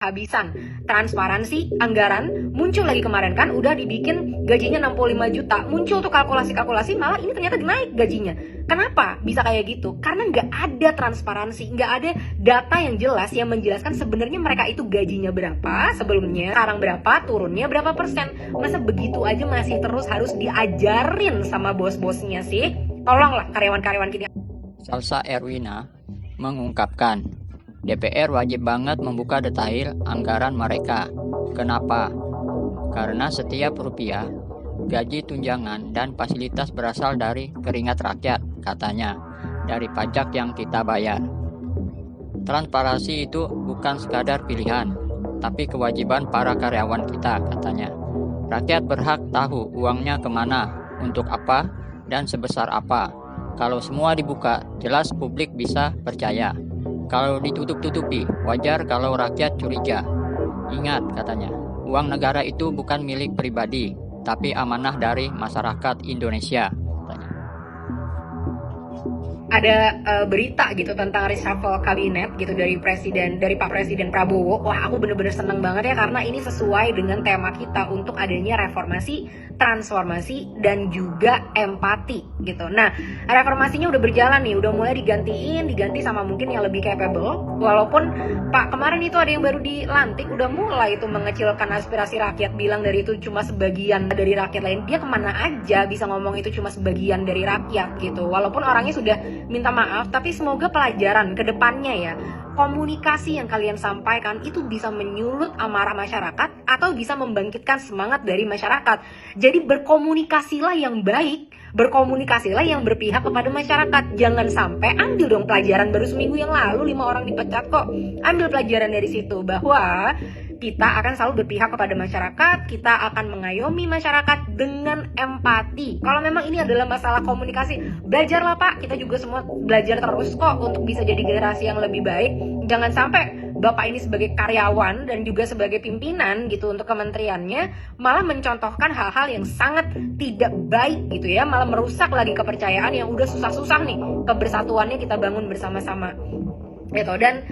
Habisan transparansi anggaran muncul lagi kemarin kan udah dibikin gajinya 65 juta, muncul tuh kalkulasi-kalkulasi, malah ini ternyata naik gajinya. Kenapa bisa kayak gitu? Karena nggak ada transparansi, nggak ada data yang jelas yang menjelaskan sebenarnya mereka itu gajinya berapa sebelumnya, sekarang berapa, turunnya berapa persen. Masa begitu aja masih terus harus diajarin sama bos-bosnya sih? Tolonglah karyawan-karyawan kita. Salsa Erwina mengungkapkan, DPR wajib banget membuka detail anggaran mereka. Kenapa? Karena setiap rupiah, gaji tunjangan, dan fasilitas berasal dari keringat rakyat, katanya, dari pajak yang kita bayar. Transparansi itu bukan sekadar pilihan, tapi kewajiban para karyawan kita, katanya. Rakyat berhak tahu uangnya kemana, untuk apa, dan sebesar apa. Kalau semua dibuka, jelas publik bisa percaya. Kalau ditutup-tutupi, wajar kalau rakyat curiga. Ingat, katanya, uang negara itu bukan milik pribadi, tapi amanah dari masyarakat Indonesia. Ada berita gitu tentang reshuffle kabinet gitu dari Pak Presiden Prabowo. Wah, aku bener-bener seneng banget ya, karena ini sesuai dengan tema kita untuk adanya reformasi, transformasi, dan juga empati gitu. Nah, reformasinya udah berjalan nih, udah mulai diganti sama mungkin yang lebih capable. Walaupun Pak kemarin itu ada yang baru dilantik, udah mulai itu mengecilkan aspirasi rakyat, bilang dari itu cuma sebagian dari rakyat lain. Dia kemana aja bisa ngomong itu cuma sebagian dari rakyat gitu. Walaupun orangnya sudah minta maaf, tapi semoga pelajaran ke depannya ya, komunikasi yang kalian sampaikan itu bisa menyulut amarah masyarakat atau bisa membangkitkan semangat dari masyarakat. Jadi berkomunikasilah yang baik, berkomunikasilah yang berpihak kepada masyarakat. Jangan sampai, ambil dong pelajaran, baru seminggu yang lalu 5 orang dipecat kok. Ambil pelajaran dari situ bahwa kita akan selalu berpihak kepada masyarakat, kita akan mengayomi masyarakat dengan empati. Kalau memang ini adalah masalah komunikasi, belajarlah Pak, kita juga semua belajar terus kok untuk bisa jadi generasi yang lebih baik. Jangan sampai Bapak ini sebagai karyawan dan juga sebagai pimpinan gitu untuk kementeriannya malah mencontohkan hal-hal yang sangat tidak baik gitu ya, malah merusak lagi kepercayaan yang udah susah-susah nih, kebersatuannya kita bangun bersama-sama gitu. Dan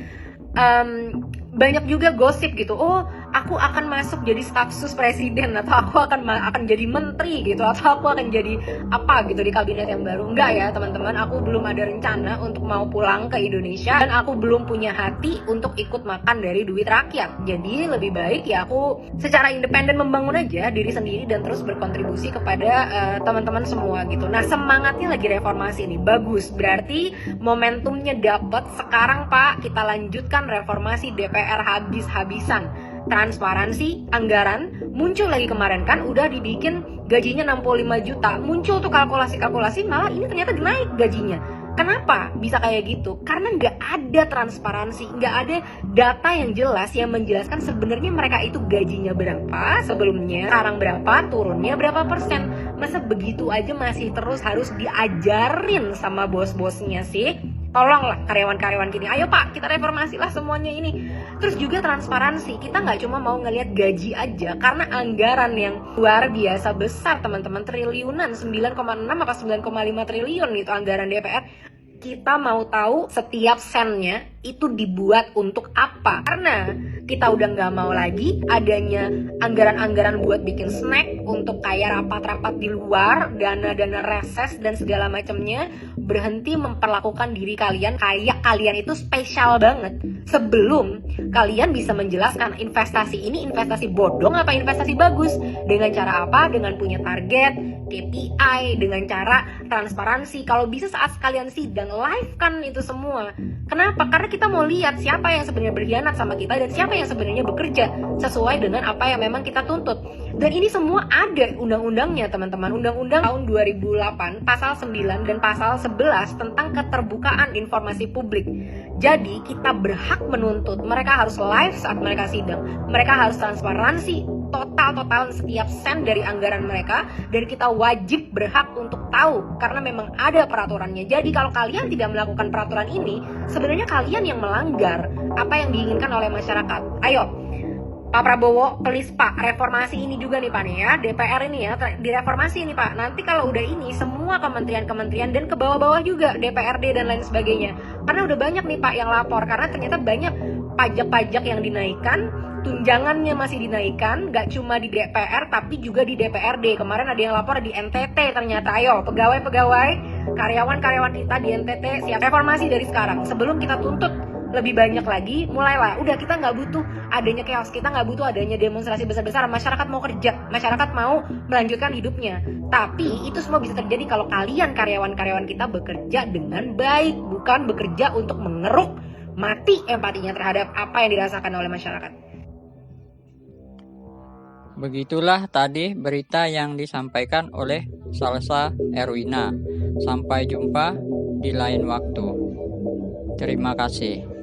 banyak juga gosip gitu, oh aku akan masuk jadi staf sus presiden, atau aku akan jadi menteri gitu, atau aku akan jadi apa gitu di kabinet yang baru. Enggak ya teman-teman, aku belum ada rencana untuk mau pulang ke Indonesia, dan aku belum punya hati untuk ikut makan dari duit rakyat. Jadi lebih baik ya aku secara independen membangun aja diri sendiri dan terus berkontribusi kepada teman-teman semua gitu. Nah, semangatnya lagi reformasi ini bagus, berarti momentumnya dapat. Sekarang Pak, kita lanjutkan reformasi DPR habis-habisan. Transparansi anggaran muncul lagi kemarin kan udah dibikin gajinya 65 juta, muncul tuh kalkulasi-kalkulasi, malah ini ternyata naik gajinya. Kenapa bisa kayak gitu? Karena nggak ada transparansi, nggak ada data yang jelas yang menjelaskan sebenarnya mereka itu gajinya berapa sebelumnya, sekarang berapa, turunnya berapa persen. Masa begitu aja masih terus harus diajarin sama bos-bosnya sih? Tolonglah karyawan-karyawan gini, ayo Pak, kita reformasi lah semuanya ini. Terus juga transparansi, kita nggak cuma mau ngelihat gaji aja, karena anggaran yang luar biasa besar teman-teman, triliunan, 9,6 apa 9,5 triliun itu anggaran DPR. Kita mau tahu setiap sennya itu dibuat untuk apa. Karena kita udah nggak mau lagi adanya anggaran-anggaran buat bikin snack, untuk kayak rapat-rapat di luar, dana-dana reses dan segala macamnya. Berhenti memperlakukan diri kalian kayak kalian itu spesial banget sebelum kalian bisa menjelaskan investasi ini investasi bodong apa investasi bagus. Dengan cara apa? Dengan punya target, KPI, dengan cara transparansi. Kalau bisa saat kalian sidang, live kan itu semua. Kenapa? Karena kita mau lihat siapa yang sebenarnya berkhianat sama kita dan siapa yang sebenarnya bekerja sesuai dengan apa yang memang kita tuntut. Dan ini semua ada undang-undangnya teman-teman. Undang-undang tahun 2008 pasal 9 dan pasal 11 tentang keterbukaan informasi publik. Jadi kita berhak menuntut mereka harus live saat mereka sidang, mereka harus transparansi total setiap sen dari anggaran mereka, dan kita wajib berhak untuk tahu karena memang ada peraturannya. Jadi kalau kalian tidak melakukan peraturan ini, sebenarnya kalian yang melanggar apa yang diinginkan oleh masyarakat. Ayo Pak Prabowo, please Pak, reformasi ini juga nih Pak nih ya, DPR ini ya, direformasi ini Pak. Nanti kalau udah ini, semua kementerian-kementerian dan ke bawah-bawah juga, DPRD dan lain sebagainya. Karena udah banyak nih Pak yang lapor, karena ternyata banyak pajak-pajak yang dinaikkan, tunjangannya masih dinaikkan, gak cuma di DPR tapi juga di DPRD. Kemarin ada yang lapor di NTT ternyata. Ayo pegawai-pegawai, karyawan-karyawan kita di NTT siap reformasi dari sekarang. Sebelum kita tuntut lebih banyak lagi, mulailah. Udah, kita nggak butuh adanya chaos, kita nggak butuh adanya demonstrasi besar-besaran. Masyarakat mau kerja, masyarakat mau melanjutkan hidupnya. Tapi itu semua bisa terjadi kalau kalian karyawan-karyawan kita bekerja dengan baik, bukan bekerja untuk mengeruk mati empatinya terhadap apa yang dirasakan oleh masyarakat. Begitulah tadi berita yang disampaikan oleh Salsa Erwina. Sampai jumpa di lain waktu. Terima kasih.